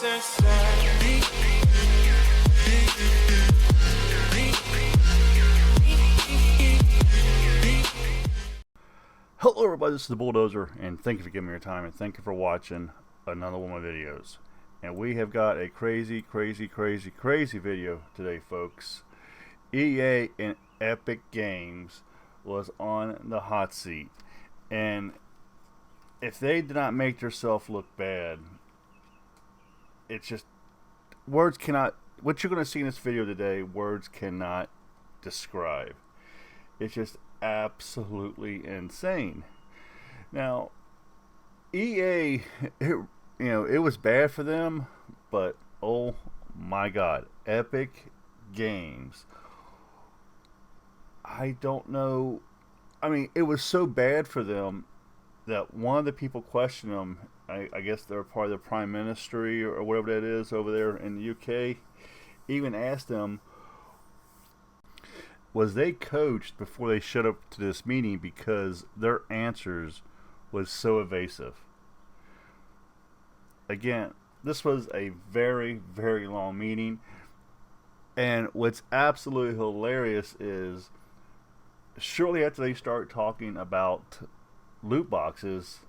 Hello everybody, this is the Bulldozer, and thank you for giving me your time, and thank you for watching another one of my videos. And we have got a crazy video today, folks. EA and Epic Games was on the hot seat, and if they did not make themselves look bad, it's just, words cannot, what you're going to see in this video today, words cannot describe. It's just absolutely insane. Now, EA, it was bad for them, but oh my God, Epic Games, I don't know. I mean, it was so bad for them that one of the people questioned them. I guess they're part of the Prime Ministry or whatever that is over there in the UK. Even asked them, was they coached before they showed up to this meeting, because their answers was so evasive. Again, this was a very long meeting, and what's absolutely hilarious is shortly after they start talking about loot boxes,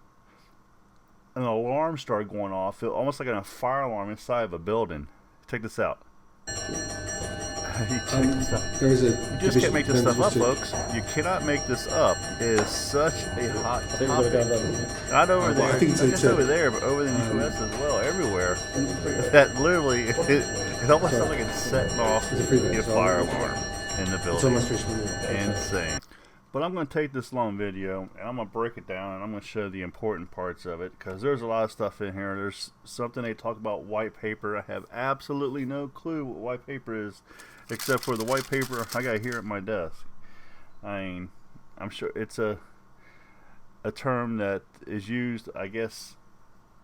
an alarm started going off, almost like a fire alarm inside of a building. Check this out. You just can't make this stuff up, folks. You cannot make this up. It is such a hot topic. Not over there, not just over there, but over in the US as well, everywhere. That literally, it almost sounds like it's setting off a fire alarm in the building. Insane. But I'm going to take this long video, and I'm going to break it down, and I'm going to show the important parts of it, because there's a lot of stuff in here. There's something they talk about white paper. I have absolutely no clue what white paper is, except for the white paper I got here at my desk. I mean, I'm sure it's a term that is used, I guess,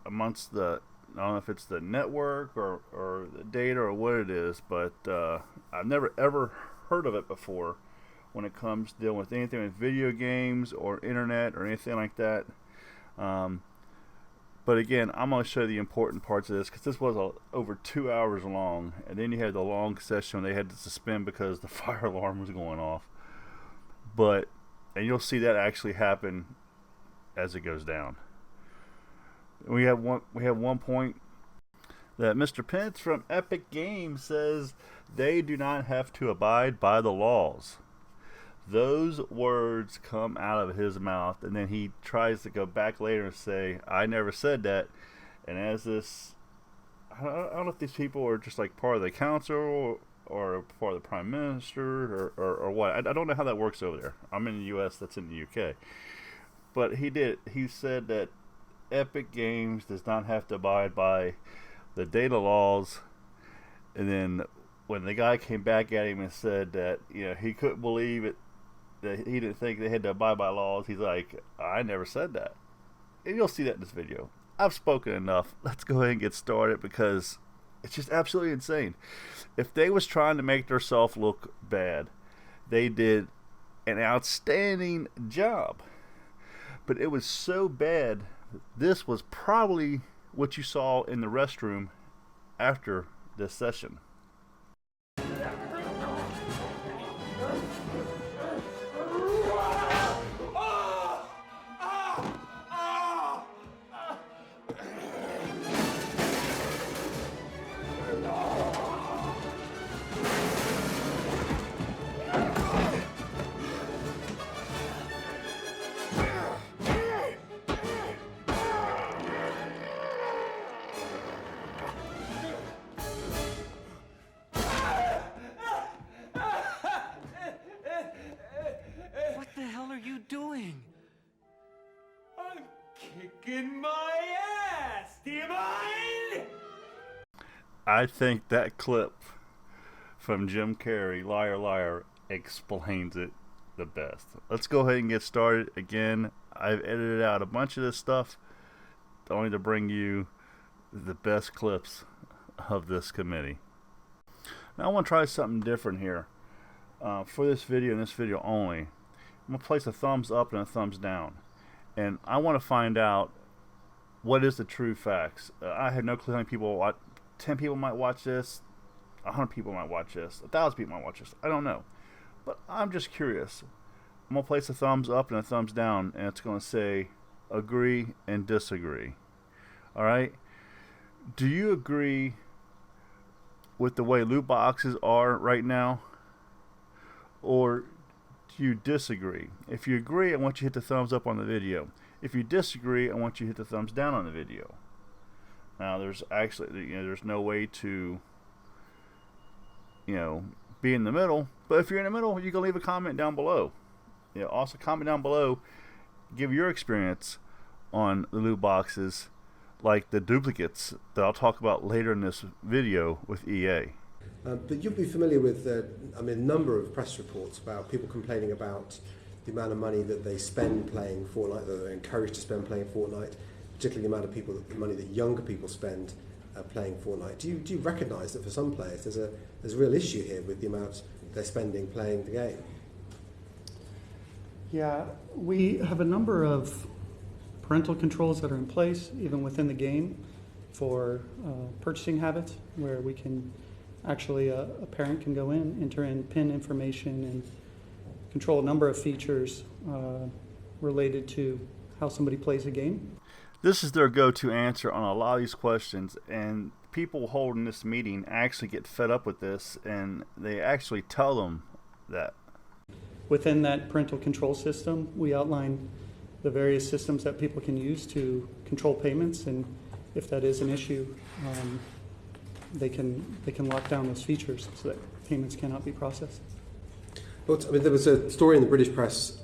amongst the, I don't know if it's the network or the data or what it is, but I've never ever heard of it before when it comes to dealing with anything with video games or internet or anything like that. But again, I'm going to show you the important parts of this, because this was over 2 hours long, and then you had the long session they had to suspend because the fire alarm was going off. And you'll see that actually happen as it goes down. We have one point that Mr. Pence from Epic Games says they do not have to abide by the laws. Those words come out of his mouth, and then he tries to go back later and say, I never said that. And as this, I don't know if these people are just like part of the council or part of the Prime Minister or what. I don't know how that works over there. I'm in the US, that's in the UK. But he said that Epic Games does not have to abide by the data laws. And then when the guy came back at him and said that, he couldn't believe it, that he didn't think they had to abide by laws, he's like, I never said that. And you'll see that in this video. I've spoken enough. Let's go ahead and get started, because it's just absolutely insane. If they was trying to make themselves look bad, they did an outstanding job. But it was so bad, this was probably what you saw in the restroom after this session. I'm kicking my ass, do you mind? I think that clip from Jim Carrey, Liar Liar, explains it the best. Let's go ahead and get started. Again, I've edited out a bunch of this stuff only to bring you the best clips of this committee. Now I want to try something different here. For this video and this video only, I'm going to place a thumbs up and a thumbs down. And I want to find out what is the true facts. I had no clue how many people 10 people might watch this, 100 people might watch this, 1,000 people might watch this. I don't know. But I'm just curious. I'm going to place a thumbs up and a thumbs down, and it's going to say agree and disagree. All right? Do you agree with the way loot boxes are right now? Or do you disagree? If you agree, I want you to hit the thumbs up on the video. If you disagree, I want you to hit the thumbs down on the video. Now, there's actually, there's no way to, be in the middle. But if you're in the middle, you can leave a comment down below. Also comment down below, give your experience on the loot boxes, like the duplicates that I'll talk about later in this video with EA. But you'll be familiar with, a number of press reports about people complaining about the amount of money that they spend playing Fortnite, that they're encouraged to spend playing Fortnite, particularly the amount of the money that younger people spend playing Fortnite. Do you recognise that for some players there's a real issue here with the amount they're spending playing the game? Yeah, we have a number of parental controls that are in place, even within the game, for purchasing habits, where we can actually, a parent can go in, enter in PIN information, and control a number of features related to how somebody plays a game. This is their go-to answer on a lot of these questions, and people holding this meeting actually get fed up with this, and they actually tell them that. Within that parental control system, we outline the various systems that people can use to control payments, and if that is an issue, they can lock down those features so that payments cannot be processed. But there was a story in the British press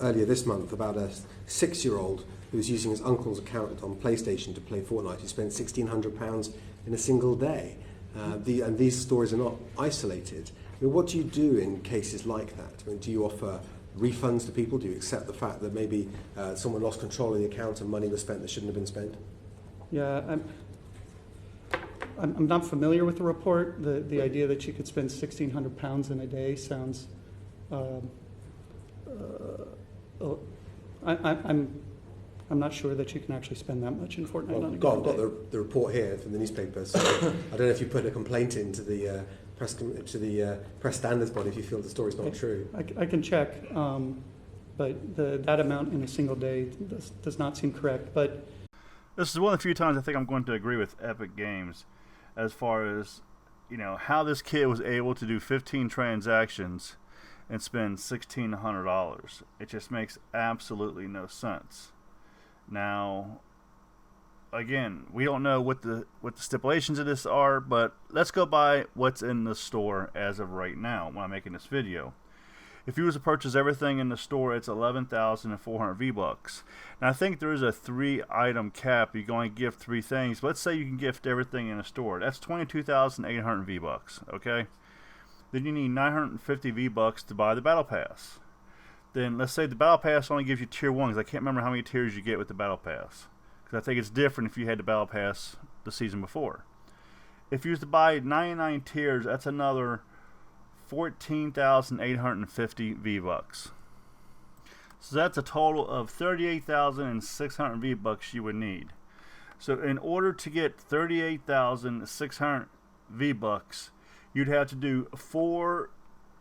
earlier this month about a 6-year-old who was using his uncle's account on PlayStation to play Fortnite. He spent £1,600 in a single day. And these stories are not isolated. What do you do in cases like that? Do you offer refunds to people? Do you accept the fact that maybe someone lost control of the account and money was spent that shouldn't have been spent? Yeah, I'm not familiar with the report. The idea that you could spend £1,600 in a day sounds. I'm not sure that you can actually spend that much in Fortnite on a given day. I've got the report here from the newspapers. So I don't know if you put a complaint into the press standards body if you feel the story's not true. I can check, but that amount in a single day does not seem correct. But this is one of the few times I think I'm going to agree with Epic Games as far as how this kid was able to do 15 transactions and spend $1,600. It just makes absolutely no sense. Now, again, we don't know what the stipulations of this are, but let's go by what's in the store as of right now when I'm making this video. If you was to purchase everything in the store, it's 11,400 V-Bucks. Now, I think there is a 3-item cap. You can only gift 3 things. Let's say you can gift everything in the store. That's 22,800 V-Bucks, okay? Then you need 950 V-Bucks to buy the Battle Pass. Then let's say the Battle Pass only gives you Tier 1, because I can't remember how many tiers you get with the Battle Pass. Because I think it's different if you had the Battle Pass the season before. If you was to buy 99 tiers, that's another 14,850 V-Bucks. So that's a total of 38,600 V-Bucks you would need. So in order to get 38,600 V-Bucks, you'd have to do 4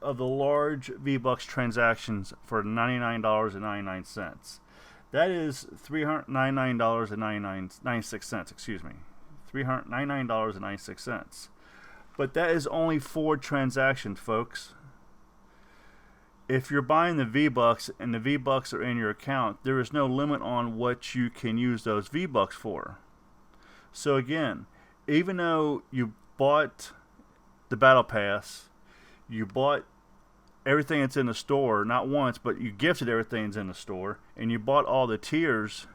of the large V-Bucks transactions for $99.99. That is $399.96, excuse me. $399.96. But that is only 4 transactions, folks. If you're buying the V-Bucks and the V-Bucks are in your account, there is no limit on what you can use those V-Bucks for. So again, even though you bought the Battle Pass, you bought everything that's in the store, not once, but you gifted everything that's in the store, and you bought all the tiers,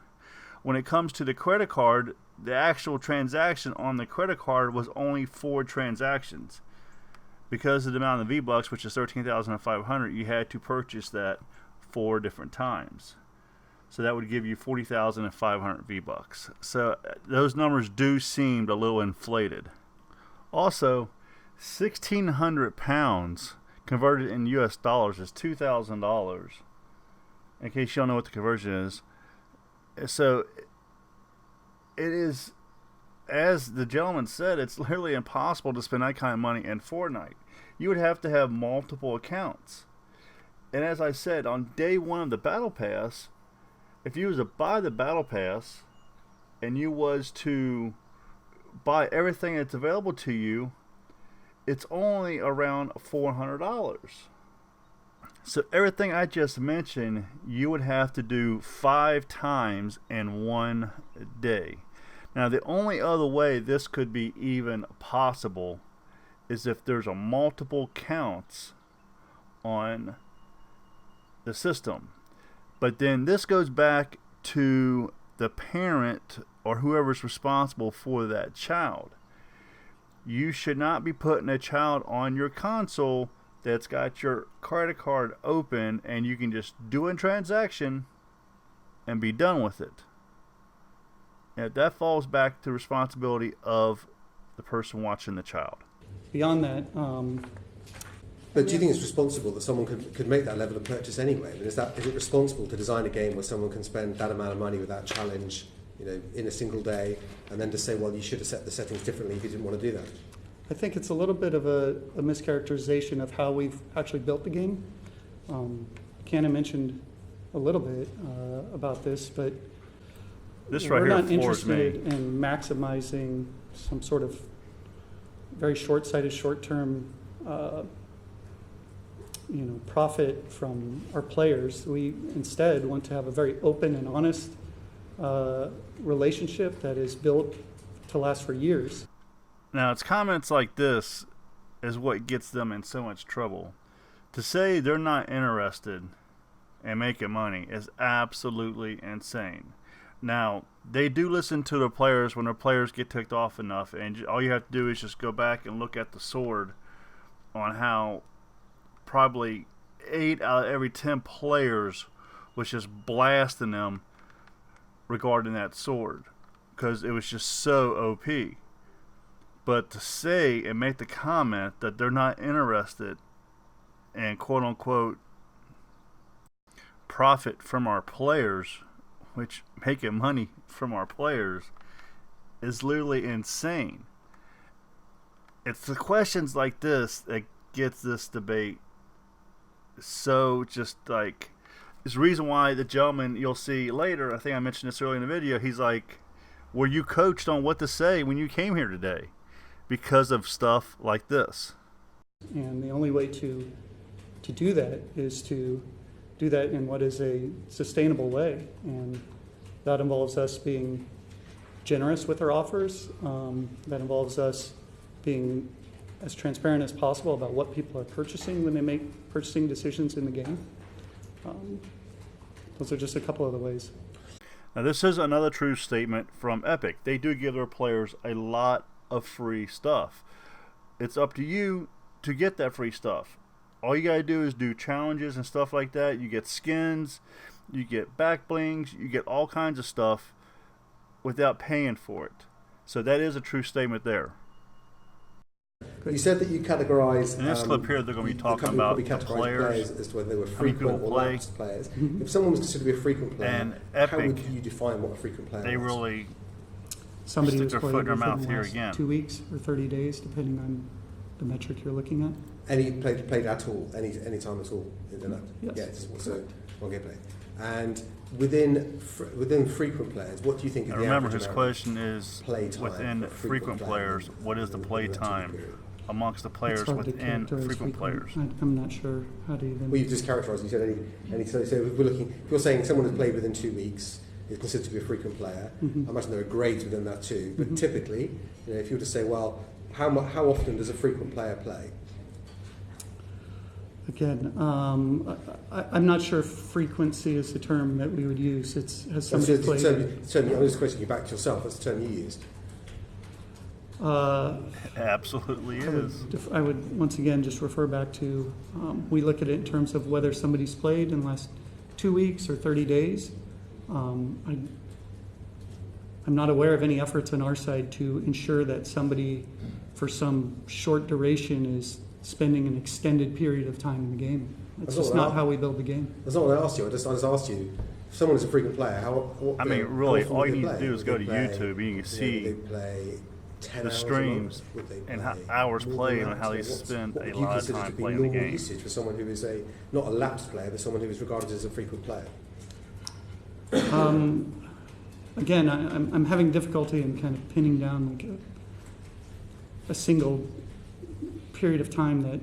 when it comes to the credit card, the actual transaction on the credit card was only 4 transactions. Because of the amount of V-Bucks, which is 13,500, you had to purchase that 4 different times. So that would give you 40,500 V-Bucks. So those numbers do seem a little inflated. Also, 1,600 pounds converted in US dollars is $2,000. In case you don't know what the conversion is. So it is as the gentleman said, it's literally impossible to spend that kind of money in Fortnite. You would have to have multiple accounts. And as I said, on day one of the Battle Pass, if you was to buy the Battle Pass and you was to buy everything that's available to you, it's only around $400. So everything I just mentioned, you would have to do 5 times in one day. Now, the only other way this could be even possible is if there's a multiple counts on the system. But then this goes back to the parent or whoever's responsible for that child. You should not be putting a child on your console that's got your credit card open and you can just do a transaction and be done with it. And that falls back to the responsibility of the person watching the child. Beyond that, But do you think it's responsible that someone could make that level of purchase anyway? I mean, is it responsible to design a game where someone can spend that amount of money with that challenge, in a single day, and then to say, well, you should have set the settings differently if you didn't want to do that? I think it's a little bit of a mischaracterization of how we've actually built the game. Cannon mentioned a little bit about this, but This right we're here not floors me. interested in maximizing some sort of very short-sighted, short-term profit from our players. We instead want to have a very open and honest relationship that is built to last for years. Now, it's comments like this is what gets them in so much trouble. To say they're not interested in making money is absolutely insane. Now, they do listen to the players when their players get ticked off enough, and all you have to do is just go back and look at the sword on how probably 8 out of every 10 players was just blasting them regarding that sword because it was just so OP. But to say and make the comment that they're not interested in quote-unquote profit from our players, which making money from our players, is literally insane. It's the questions like this that gets this debate so just like, it's the reason why the gentleman you'll see later, I think I mentioned this earlier in the video, he's like, were you coached on what to say when you came here today? Because of stuff like this. And the only way to do that is to do that in what is a sustainable way. And that involves us being generous with our offers. That involves us being as transparent as possible about what people are purchasing when they make purchasing decisions in the game. Those are just a couple of the ways. Now, this is another true statement from Epic. They do give their players a lot of free stuff. It's up to you to get that free stuff. All you gotta do is do challenges and stuff like that. You get skins, you get back blings, you get all kinds of stuff without paying for it. So that is a true statement there. You said that you categorise. In this clip here, they're going to be talking about the players as to whether they were frequent or lapsed players. If someone was considered to be a frequent player, and Epic, how would you define what a frequent player they was? really Somebody stick who's their played foot in their within mouth the here last again. 2 weeks or 30 days, depending on the metric you're looking at. Any played at all, any time at all? Yes. Yeah, so one gameplay. And within frequent players, what do you think? Now Is the remember, average his amount question is play time within for a frequent player players, what is the play within a time period? amongst the It's players hard to within characterize frequent players? I'm not sure how to even. Well, you've just characterised. You said any. So if we're looking, if you're saying someone has played within 2 weeks is considered to be a frequent player. I imagine there are grades within that too. But typically, if you were to say, well, how often does a frequent player play? Again, I'm not sure if frequency is the term that we would use. Has somebody It's played? the term, I'm just questioning you back to yourself. That's the term you used. Absolutely is. I would once again just refer back to, we look at it in terms of whether somebody's played in the last 2 weeks or 30 days. I'm not aware of any efforts on our side to ensure that somebody for some short duration is spending an extended period of time in the game. That's just not how we build the game. That's not what I asked you. I just asked you, someone who's a frequent player, I mean, really, how often all would you they need play? to do is Would go they to play, YouTube and you can see would they play 10 the hours streams a month? Would they and play hours more played than and how that? they So spend what a would you lot of consider time to be playing the normal game. usage for someone who is not a lapsed player, but someone who is regarded as a frequent player? Again, I'm having difficulty in kind of pinning down like a single period of time that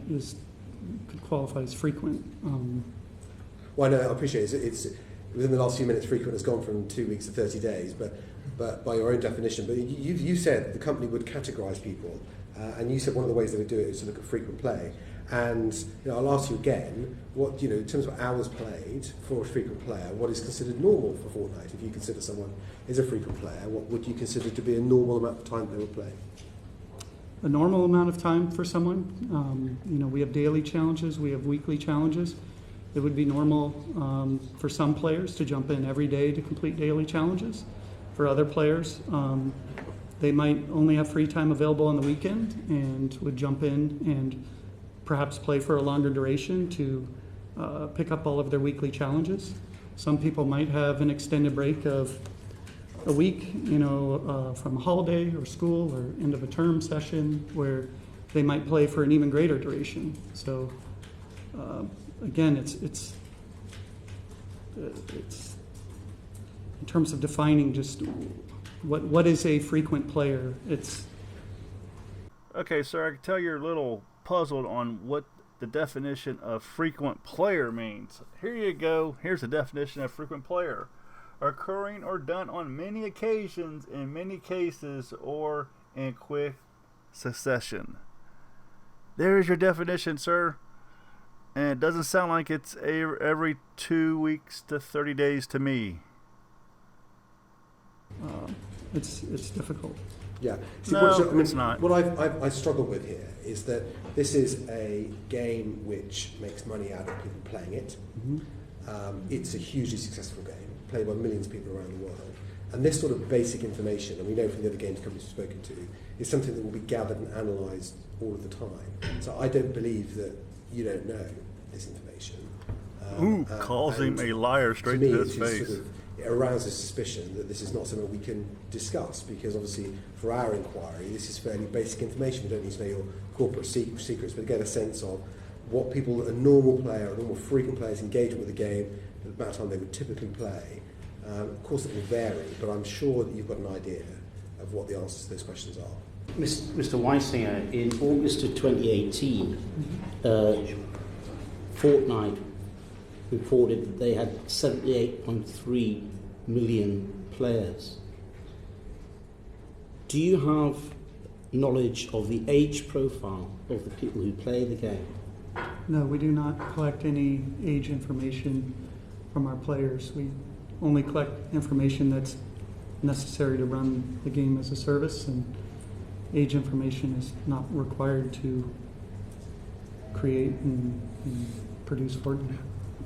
could qualify as frequent. Well, no, I appreciate it. It's within the last few minutes, frequent has gone from 2 weeks to 30 days, but by your own definition. But you said the company would categorise people, and you said one of the ways they would do it is to look at frequent play. And I'll ask you again, what in terms of hours played for a frequent player, what is considered normal for Fortnite? If you consider someone is a frequent player, what would you consider to be a normal amount of time they would play? A normal amount of time for someone. We have daily challenges, we have weekly challenges. It would be normal for some players to jump in every day to complete daily challenges. For other players, they might only have free time available on the weekend and would jump in and perhaps play for a longer duration to pick up all of their weekly challenges. Some people might have an extended break of a week, from a holiday or school or end of a term session where they might play for an even greater duration. So again, it's in terms of defining just what is a frequent player. It's Okay, sir, I can tell you're a little puzzled on what the definition of frequent player means. Here you go. Here's the definition of frequent player. Occurring or done on many occasions, in many cases, or in quick succession. There is your definition, sir. And it doesn't sound like it's every 2 weeks to 30 days to me. it's difficult. Yeah. No, it's not. What I struggle with here is that this is a game which makes money out of people playing it. It's a hugely successful game, played by millions of people around the world. And this sort of basic information, and we know from the other games companies we've spoken to, is something that will be gathered and analysed all of the time. So I don't believe that you don't know this information. Calls him a liar straight to his face. It arouses suspicion that this is not something we can discuss, because obviously for our inquiry this is fairly basic information. We don't need to know your corporate secrets, but get a sense of what people, a normal player, a normal frequent player's engagement with the game, the amount of time they would typically play. Of course it will vary, but I'm sure that you've got an idea of what the answers to those questions are. Mr. Weisinger, in August of 2018, Fortnite reported that they had 78.3 million players. Do you have knowledge of the age profile of the people who play the game? No, we do not collect any age information from our players. We only collect information that's necessary to run the game as a service, and age information is not required to create and produce Fortnite.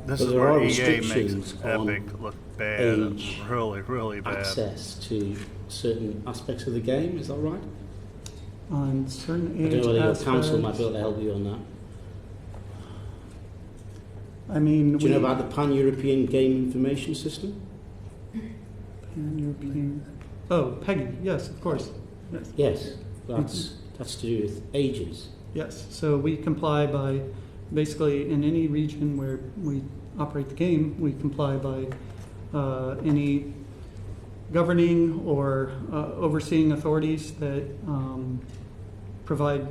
This But is there where are EA makes restrictions on Epic look bad, age, really, really bad. access to certain aspects of the game, is that right? On certain I age don't know whether your aspects, council might be able to help you on that. I mean, Do you know about the Pan-European Game Information System? Pan-European. Oh, PEGI. Yes, of course. Yes. Yes, that's to do with ages. Yes. So we comply by, basically, in any region where we operate the game, we comply by any governing or overseeing authorities that provide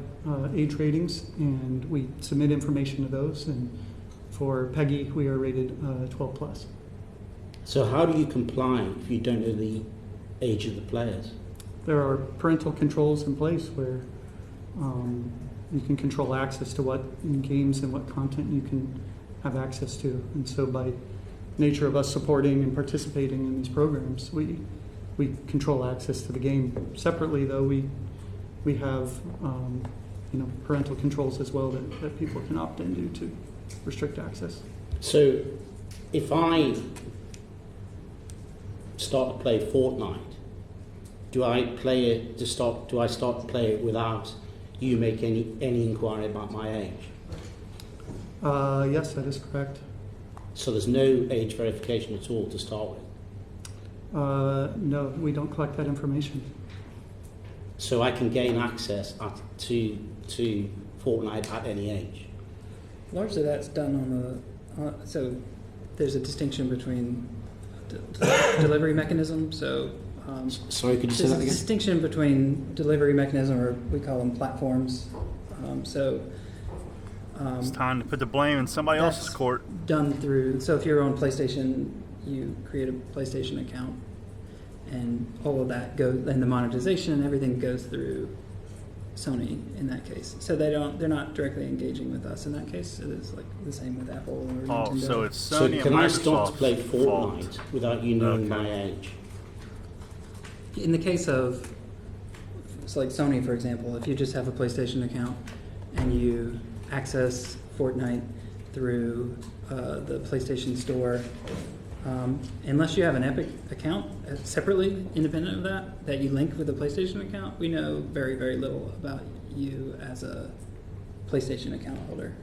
age ratings, and we submit information to those. And for PEGI, we are rated 12 plus. So how do you comply if you don't know the age of the players? There are parental controls in place where you can control access to what games and what content you can have access to. And so by nature of us supporting and participating in these programs, we control access to the game. Separately, though, we have parental controls as well that people can opt into to restrict access. So if I start to play Fortnite, do I start to play it without you make any inquiry about my age? Yes, that is correct. So there's no age verification at all to start with. No, we don't collect that information. So I can gain access to Fortnite at any age. Largely that's done on so there's a distinction between delivery mechanism. So Sorry, could you say there's that a again? distinction between delivery mechanism, or we call them platforms. It's time to put the blame in somebody else's that's court. done through. So if you're on PlayStation, you create a PlayStation account, and all of that goes, and the monetization and everything goes through Sony in that case. So they're not directly engaging with us in that case. It is like the same with Apple or Oh, Nintendo. so it's So Sony can and I start to Microsoft's play fault. Fortnite without you knowing Okay. my age? In the case of, it's like Sony, for example, if you just have a PlayStation account and you access Fortnite through the PlayStation Store, unless you have an Epic account separately, independent of that you link with a PlayStation account, we know very, very little about you as a PlayStation account holder.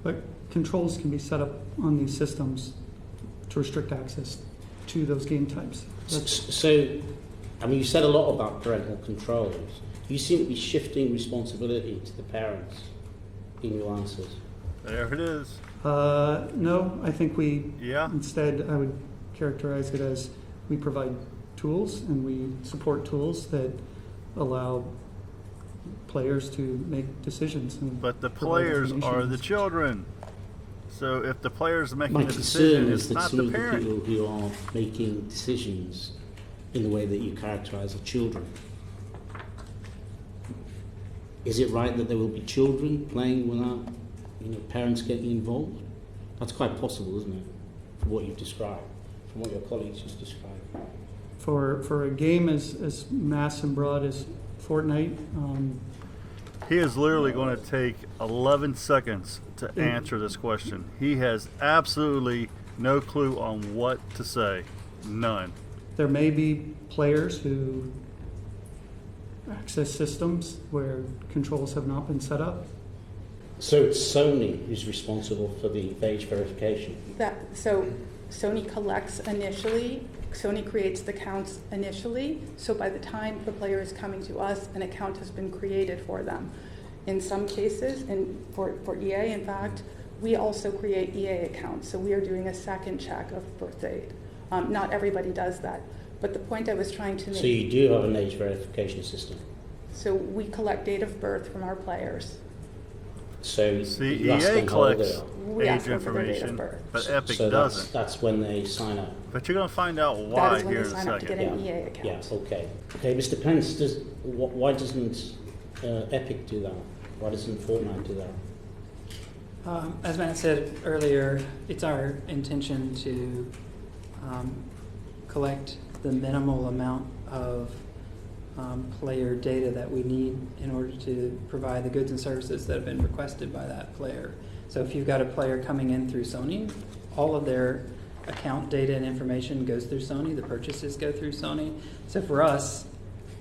But controls can be set up on these systems to restrict access to those game types. So, I mean, you said a lot about parental controls. You seem to be shifting responsibility to the parents in your answers. There it is. No, I think Yeah. instead I would characterize it as we provide tools and we support tools that allow players to make decisions. And But the provide players information. are the children. So if the players are making My the concern decision, is it's that not some the of the parent. people who are making decisions in the way that you characterize are children. Is it right that there will be children playing without, parents getting involved? That's quite possible, isn't it? From what you've described, from what your colleagues just described. For a game as mass and broad as Fortnite, He is literally going to take 11 seconds to answer this question. He has absolutely no clue on what to say. None. there may be players who access systems where controls have not been set up. So it's Sony who's responsible for the age verification. So Sony collects initially, Sony creates the accounts initially, so by the time the player is coming to us, an account has been created for them. In some cases, and for EA, in fact, we also create EA accounts, so we are doing a second check of birth date. Not everybody does that, but the point I was trying to make... So you do have an age verification system. So we collect date of birth from our players. So See, you ask EA them how old they collects are. We age ask them for their date of information, birth. but Epic So doesn't. that's when they sign up. But you're going to find out That why is when here they in a sign up to get second. an EA account. Yeah, okay. Okay, Mr. Pence, why doesn't Epic do that? Why doesn't Fortnite do that? As Matt said earlier, it's our intention to collect the minimal amount of player data that we need in order to provide the goods and services that have been requested by that player. So if you've got a player coming in through Sony, all of their account data and information goes through Sony, the purchases go through Sony. So for us,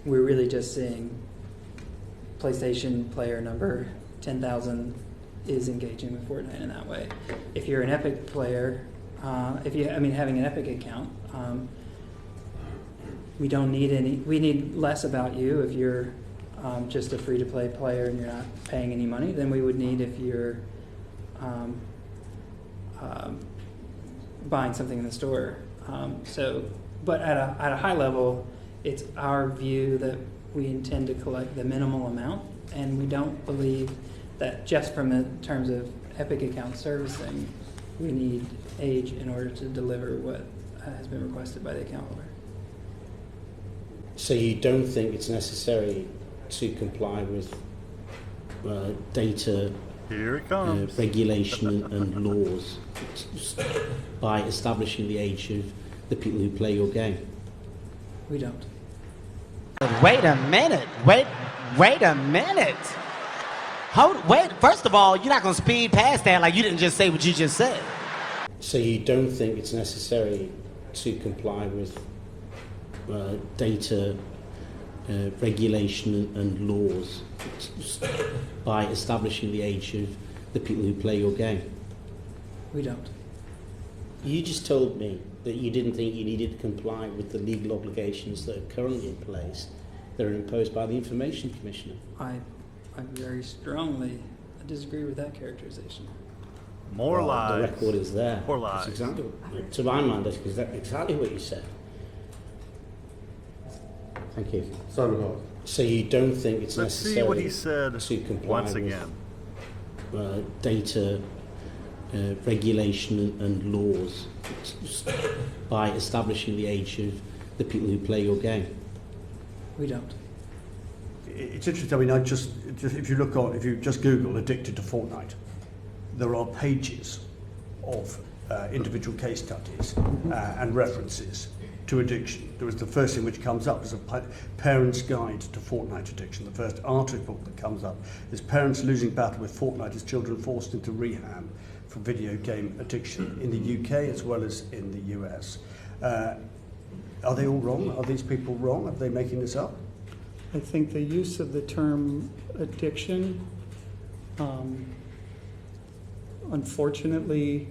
we're really just seeing PlayStation player number 10,000 is engaging with Fortnite in that way. If you're an Epic player, having an Epic account, we need less about you if you're just a free-to-play player and you're not paying any money than we would need if you're buying something in the store. But at a high level, it's our view that we intend to collect the minimal amount, and we don't believe that just from the terms of Epic account servicing, we need age in order to deliver what has been requested by the account holder. So you don't think it's necessary to comply with data Here it comes. regulation and laws by establishing the age of the people who play your game? We don't. Wait a minute. Wait a minute. Wait, first of all, you're not going to speed past that like you didn't just say what you just said. So you don't think it's necessary to comply with data regulation and laws by establishing the age of the people who play your game? We don't. You just told me that you didn't think you needed to comply with the legal obligations that are currently in place that are imposed by the Information Commissioner. I very strongly disagree with that characterization. More lies. The record is there. More lies. That's exactly, to my mind, that's exactly what you said. Thank you. Simon Hart. So you don't think it's Let's necessary see what he said to comply once with, again. Data regulation and laws by establishing the age of the people who play your game? We don't. It's interesting. I mean, if you just Google "addicted to Fortnite," there are pages of individual case studies and references to addiction. There was the first thing which comes up is a parent's guide to Fortnite addiction. The first article that comes up is "Parents losing battle with Fortnite as children forced into rehab for video game addiction" in the UK as well as in the US. Are they all wrong? Are these people wrong? Are they making this up? I think the use of the term addiction, unfortunately,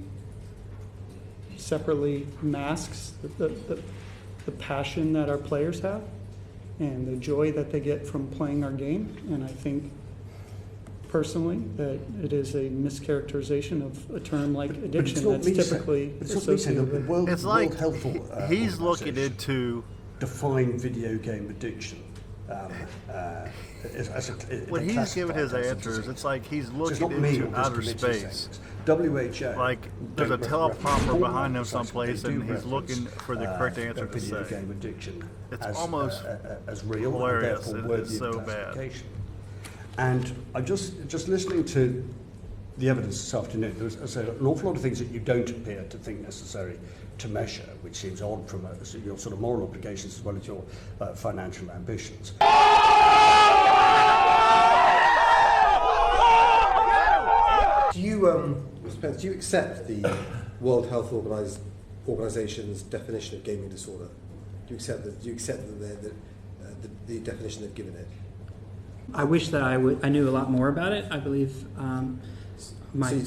separately masks the passion that our players have and the joy that they get from playing our game. And I think, personally, that it is a mischaracterization of a term like addiction that's typically associated with. It's like he's looking into define video game addiction. When he's giving his answers, it's like he's looking into outer space. WHO. Like there's a teleprompter behind him someplace, and he's looking for the correct answer to video say. game addiction It's as, almost as real hilarious. and therefore worthy It's so of bad. classification. And I'm just listening to the evidence this afternoon. There's an awful lot of things that you don't appear to think necessary to measure, which seems odd from your sort of moral obligations as well as your financial ambitions. Do you, Mr. Pence, do you accept the World Health Organization's definition of gaming disorder? Do you accept that? Do you accept the definition they've given it? I wish that I knew a lot more about it. I believe my So you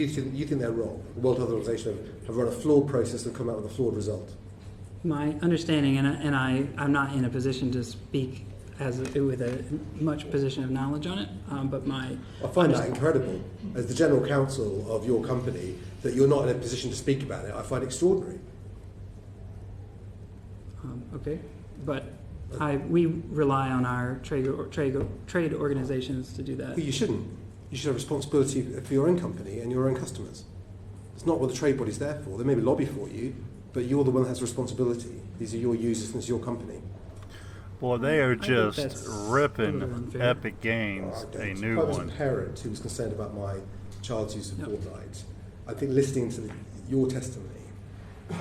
think they're wrong? The World Health Organization have run a flawed process and come out with a flawed result. My understanding, and I'm not in a position to speak with a much position of knowledge on it, but my... I find that incredible. As the general counsel of your company, that you're not in a position to speak about it, I find extraordinary. Okay, but we rely on our trade organizations to do that. Well, you shouldn't. You should have responsibility for your own company and your own customers. It's not what the trade body's there for. They maybe lobby for you, but you're the one that has responsibility. These are your users and it's your company. Boy, they are just that's ripping a little unfair. Epic Games a new If I was one. a parent who was concerned about my child's use of Fortnite, I think listening to your testimony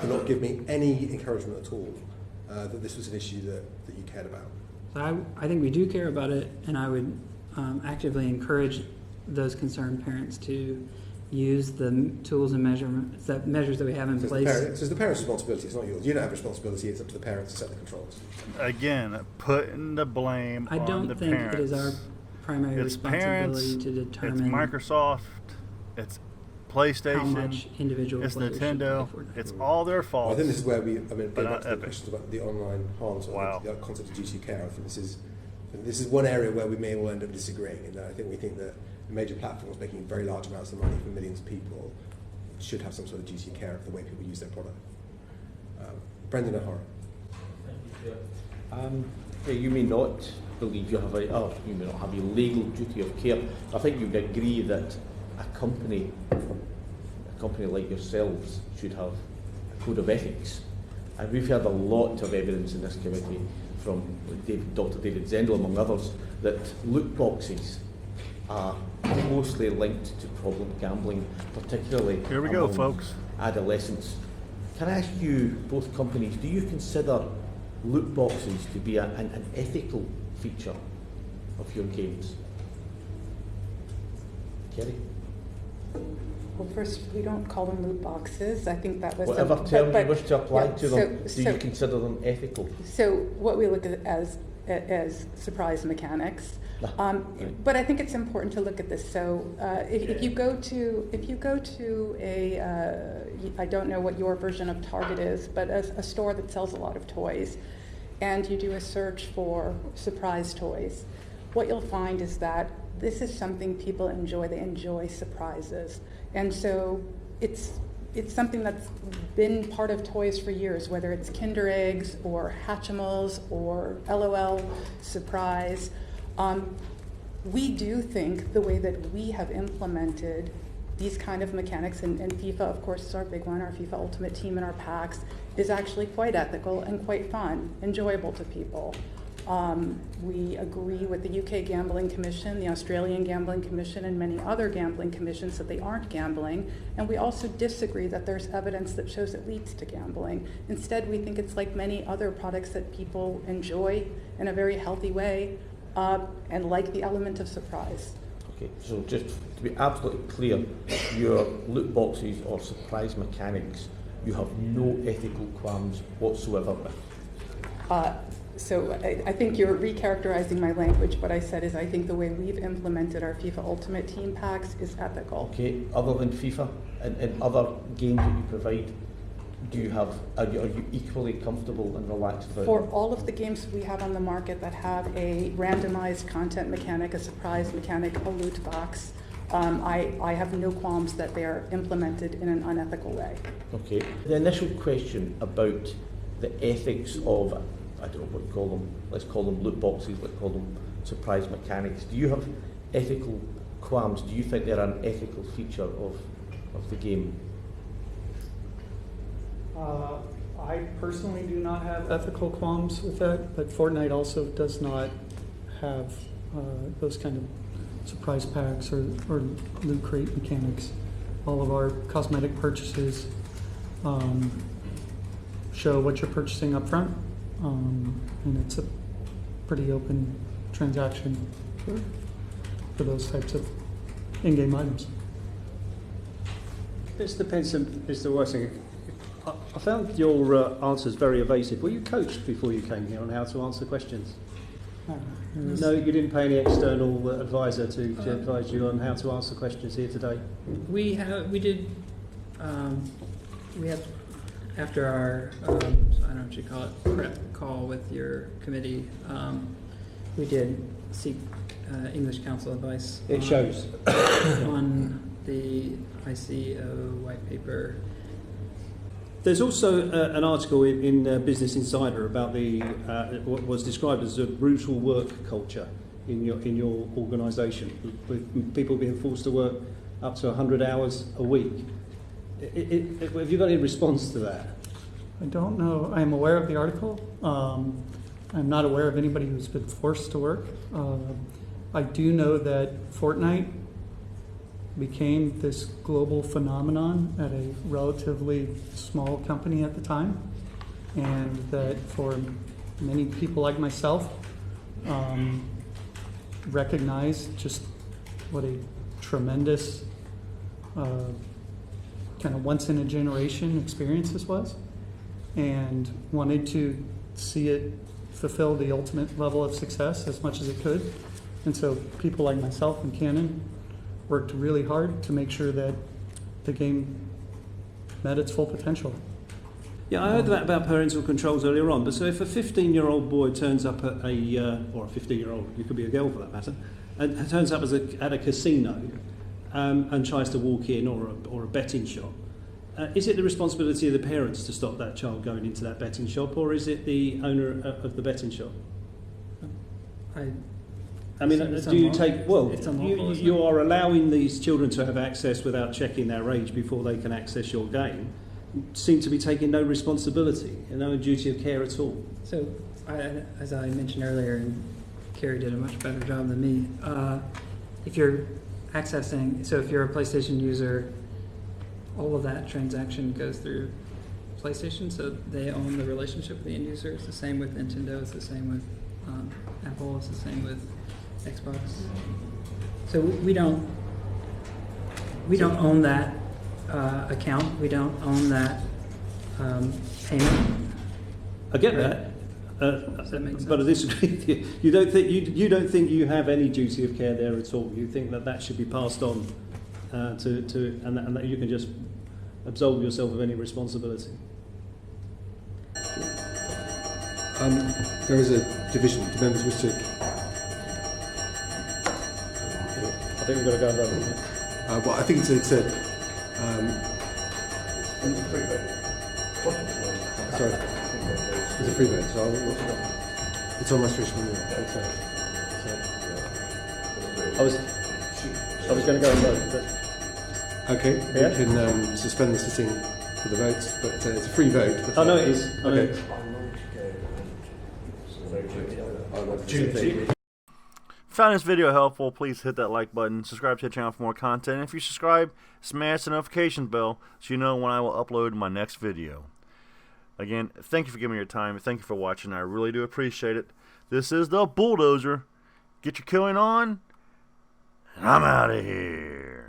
would not give me any encouragement at all that this was an issue that you cared about. So I think we do care about it, and I would actively encourage those concerned parents to use the tools and measures that we have in place. It's the parent's responsibility, it's not yours. You don't have responsibility, it's up to the parents to set the controls. Again, putting the blame I on don't the think parents. it is our primary It's responsibility parents, to determine it's Microsoft, it's PlayStation, how much individual it's players should Nintendo. play Fortnite. It's all their fault. Well, I think this is where we, But going not back to the Epic. questions about the online harms, Wow. the concept of duty of care, I think this is one area where we may all end up disagreeing, in that I think we think that the major platforms making very large amounts of money for millions of people should have some sort of duty of care of the way people use their product. Brendan O'Hara. You may not believe you have you may not have a legal duty of care. I think you'd agree that a company like yourselves should have a code of ethics. And we've heard a lot of evidence in this committee from Dr. David Zendel, among others, that loot boxes are closely linked to problem gambling, particularly Here we go, among folks. adolescents. Can I ask you, both companies, do you consider loot boxes to be an ethical feature of your games? Kerry? Well, first, we don't call them loot boxes. I think that was... Whatever term you wish to apply yeah, to them, do you consider them ethical? So what we look at as as surprise mechanics. Right. But I think it's important to look at this. So if you go to a I don't know what your version of Target is, but a store that sells a lot of toys, and you do a search for surprise toys, what you'll find is that this is something people enjoy. They enjoy surprises, and so it's something that's been part of toys for years, whether it's Kinder Eggs or Hatchimals or LOL Surprise. We do think the way that we have implemented these kind of mechanics, and FIFA, of course, is our big one, our FIFA Ultimate Team and our packs, is actually quite ethical and quite fun, enjoyable to people. We agree with the UK Gambling Commission, the Australian Gambling Commission, and many other gambling commissions that they aren't gambling, and we also disagree that there's evidence that shows it leads to gambling. Instead, we think it's like many other products that people enjoy in a very healthy way, and like the element of surprise. Okay, so just to be absolutely clear, your loot boxes or surprise mechanics, you have no ethical qualms whatsoever with? So I think you're recharacterizing my language. What I said is I think the way we've implemented our FIFA Ultimate Team packs is ethical. Okay, other than FIFA, and other games that you provide, are you equally comfortable and relaxed about? For all of the games we have on the market that have a randomized content mechanic, a surprise mechanic, a loot box, I have no qualms that they are implemented in an unethical way. Okay. The initial question about the ethics of, I don't know what you call them, let's call them loot boxes, let's call them surprise mechanics. Do you have ethical qualms? Do you think they're an ethical feature of the game? I personally do not have ethical qualms with that, but Fortnite also does not have those kind of surprise packs or loot crate mechanics. All of our cosmetic purchases show what you're purchasing up front, and it's a pretty open transaction for those types of in-game items. This depends on Mr. Wessing. I found your answers very evasive. Were you coached before you came here on how to answer questions? No, you didn't pay any external advisor to advise you on how to answer questions here today? We did after our I don't know what you call it, prep call with your committee, we did seek English counsel advice. It shows on the ICO white paper. There's also an article in Business Insider about what was described as a brutal work culture in your organisation, with people being forced to work up to 100 hours a week. Have you got any response to that? I don't know. I'm aware of the article. I'm not aware of anybody who's been forced to work. I do know that Fortnite became this global phenomenon at a relatively small company at the time, and that for many people like myself recognize just what a tremendous kind of once in a generation experience this was, and wanted to see it fulfill the ultimate level of success as much as it could. And so people like myself and Canon worked really hard to make sure that the game met its full potential. Yeah, I heard that about parental controls earlier on, but so if a 15-year-old boy turns up at or a 15-year-old, you could be a girl for that matter, and turns up at a casino and tries to walk in, or a betting shop, is it the responsibility of the parents to stop that child going into that betting shop, or is it the owner of the betting shop? I mean, do you take, well, you are allowing these children to have access without checking their age before they can access your game, seem to be taking no responsibility and no duty of care at all. So, as I mentioned earlier, and Carrie did a much better job than me, if you're accessing, so if you're a PlayStation user, all of that transaction goes through PlayStation, so they own the relationship with the end user. It's the same with Nintendo, it's the same with Apple, it's the same with Xbox. So we don't own that account. We don't own that payment. I get that. Does that make sense? But I disagree with you. You don't think you have any duty of care there at all. You think that should be passed on and that you can just absolve yourself of any responsibility. There is a division. Do members wish to? I think we've got to go and vote. Well, I think it's a sorry, it's a free vote. So it's on my switch. I was going to go and vote. But Okay, Yeah? we can suspend the sitting for the votes, but it's a free vote. But, I know it is. I know Okay. it is. Found this video helpful, please hit that like button, subscribe to the channel for more content, and if you subscribe, smash the notification bell so you know when I will upload my next video. Again, thank you for giving me your time, thank you for watching, I really do appreciate it. This is the Bulldozer. Get your killing on, and I'm out of here.